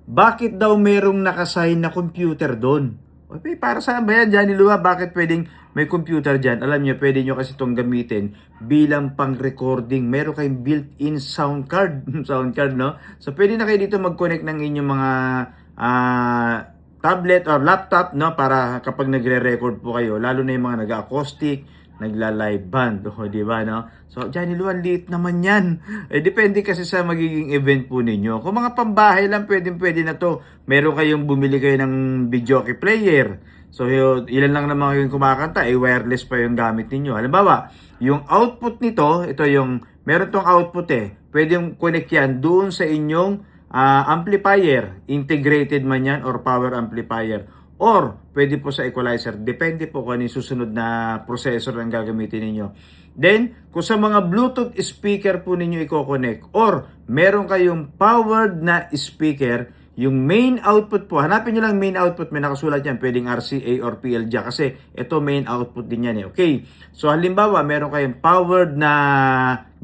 bakit daw merong nakasign na computer doon? Okay, para saan ba yan, Johnny Lua? Bakit pwedeng may computer dyan? Alam nyo, pwede nyo kasi itong gamitin bilang pang-recording. Meron kayong built-in sound card. Sound card, no? So, pwede na kayo dito mag-connect ng inyong mga tablet or laptop, no? Para kapag nagre-record po kayo, lalo na yung mga nag-acoustic, nagla-live band, di ba, no? So, Johnny Luan, liit naman yan. Depende kasi sa magiging event po ninyo. Kung mga pambahay lang, pwede na to. Meron kayong bumili kayo ng videoke player. So, ilan lang naman kayong kumakanta, wireless pa yung gamit ninyo. Halimbawa, yung output nito, ito yung, meron tong output pwede yung connect yan doon sa inyong amplifier, integrated man yan or power amplifier. Or, pwede po sa equalizer. Depende po kung ano yung susunod na processor ang gagamitin ninyo. Then, kung sa mga Bluetooth speaker po ninyo i-connect or meron kayong powered na speaker, yung main output po, hanapin nyo lang main output, may nakasulat yan, pwedeng RCA or PL jack kasi ito main output din yan Okay, so halimbawa, meron kayong powered na,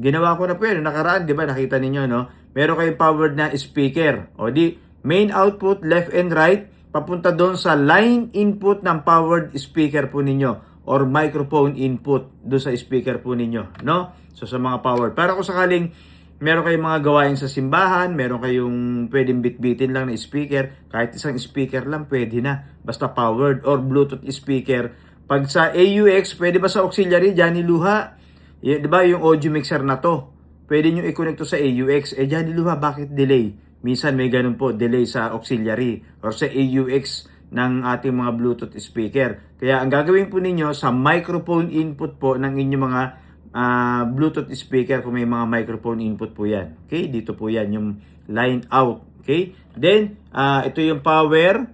ginawa ko na po yan, nakaraan, di ba, nakita ninyo, no? Meron kayong powered na speaker. O di, main output, left and right, papunta doon sa line input ng powered speaker po ninyo or microphone input doon sa speaker po ninyo, no? So sa mga powered. Para kung sakaling meron kayong mga gawain sa simbahan, meron kayong pwedeng bitbitin lang na speaker, kahit isang speaker lang pwede na, basta powered or Bluetooth speaker. Pag sa AUX, pwede ba sa auxiliary, Johnny Luha? Di ba yung audio mixer na to? Pwede nyo i-connect to sa AUX. Johnny Luha, bakit delay? Minsan may ganun po, delay sa auxiliary or sa AUX ng ating mga Bluetooth speaker. Kaya ang gagawin po ninyo sa microphone input po ng inyong mga Bluetooth speaker kung may mga microphone input po yan. Okay, dito po yan yung line out. Okay, then ito yung power.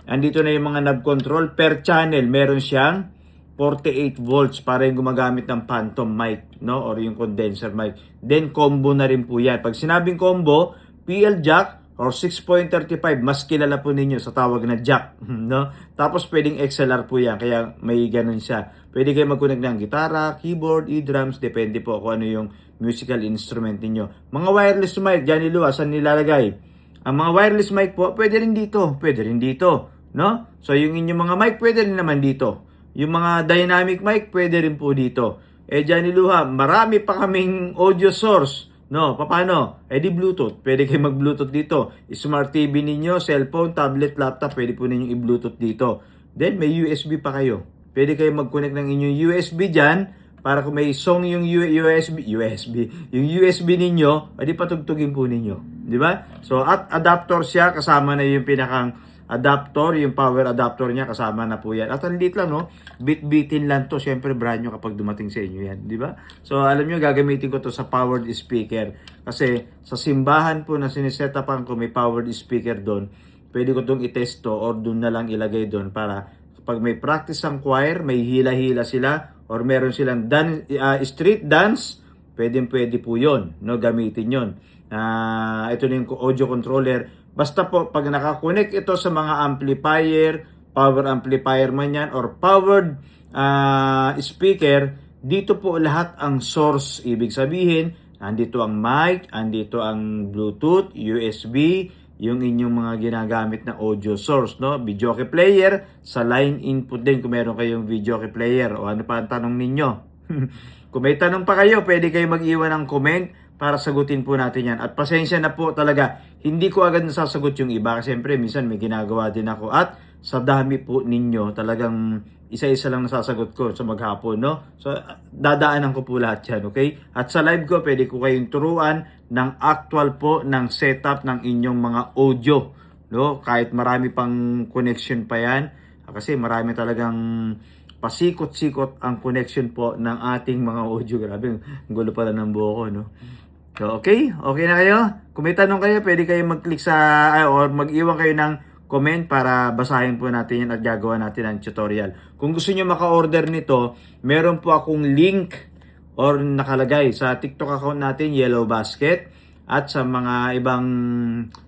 Andito na yung mga knob control. Per channel, meron siyang 48 volts para yung gumagamit ng phantom mic, no? Or yung condenser mic. Then combo na rin po yan. Pag sinabing combo, PL jack or 6.35, mas kilala po ninyo sa tawag na jack, no? Tapos pwedeng XLR po yan, kaya may ganun siya. Pwede kayo mag-connect ng gitara, keyboard, e-drums, depende po kung ano yung musical instrument ninyo. Mga wireless mic, Johnny Lua, saan nilalagay? Ang mga wireless mic po, pwede rin dito, no? So yung inyong mga mic, pwede rin naman dito. Yung mga dynamic mic, pwede rin po dito. Johnny Luha, marami pa kaming audio source. No, paano? Di Bluetooth. Pwede kayo mag-Bluetooth dito. Smart TV ninyo, cellphone, tablet, laptop, pwede po ninyong i-Bluetooth dito. Then, may USB pa kayo. Pwede kayo mag-connect ng inyong USB dyan para kung may song yung yung USB ninyo, di patugtugin po ninyo. Di ba? So, at adapter siya, kasama na yung pinakang adapter, yung power adapter niya, kasama na po yan. At ang liit lang, no? Bit-bitin lang to. Siyempre, brand nyo kapag dumating sa inyo yan. Di ba? So, alam nyo, gagamitin ko to sa powered speaker. Kasi, sa simbahan po na sinisetapan ko, may powered speaker doon. Pwede ko itong itest to or doon na lang ilagay doon para kapag may practice ang choir, may hila-hila sila, or meron silang street dance, pwede po yun, no? Gamitin yun. Ito na yung audio controller. Basta po, pag nakakonect ito sa mga amplifier, power amplifier man yan, or powered speaker, dito po lahat ang source. Ibig sabihin, andito ang mic, andito ang Bluetooth, USB, yung inyong mga ginagamit na audio source, no? Videoke player, sa line input din kung meron kayong videoke player. O ano pa ang tanong ninyo? Kung may tanong pa kayo, pwede kayo mag-iwan ng comment para sagutin po natin yan. At pasensya na po talaga, hindi ko agad nasasagot yung iba. Kasi siyempre, minsan may ginagawa din ako. At sa dami po ninyo, talagang isa-isa lang nasasagot ko sa maghapon, no? So, dadaanan ko po lahat yan, okay? At sa live ko, pwede ko kayong turuan ng actual po ng setup ng inyong mga audio, no? Kahit marami pang connection pa yan. Kasi marami talagang pasikot-sikot ang connection po ng ating mga audio. Grabe, ang gulo pala ng buho ko, no? So, okay? Okay na kayo? Kung may tanong kayo, pwede kayo mag-click or mag-iwan kayo ng comment para basahin po natin yan at gagawa natin ang tutorial. Kung gusto nyo maka-order nito, meron po akong link or nakalagay sa TikTok account natin, Yellow Basket, at sa mga ibang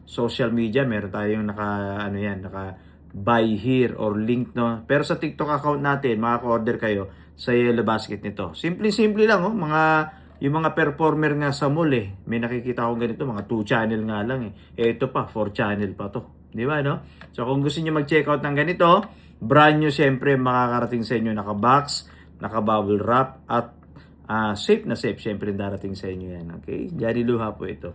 social media, meron tayong naka buy here or link, no? Pero sa TikTok account natin, makaka-order kayo sa Yellow Basket nito. Simple lang, mga yung mga performer nga sa mall may nakikita akong ganito, mga 2 channel nga lang ito pa, 4 channel pa to. Di ba, no? So, kung gusto niyo mag-check out ng ganito, brand new siyempre makakarating sa inyo, naka-box, naka-bubble wrap, at safe na safe siyempre darating sa inyo yan. Okay? Johnny Luha po ito.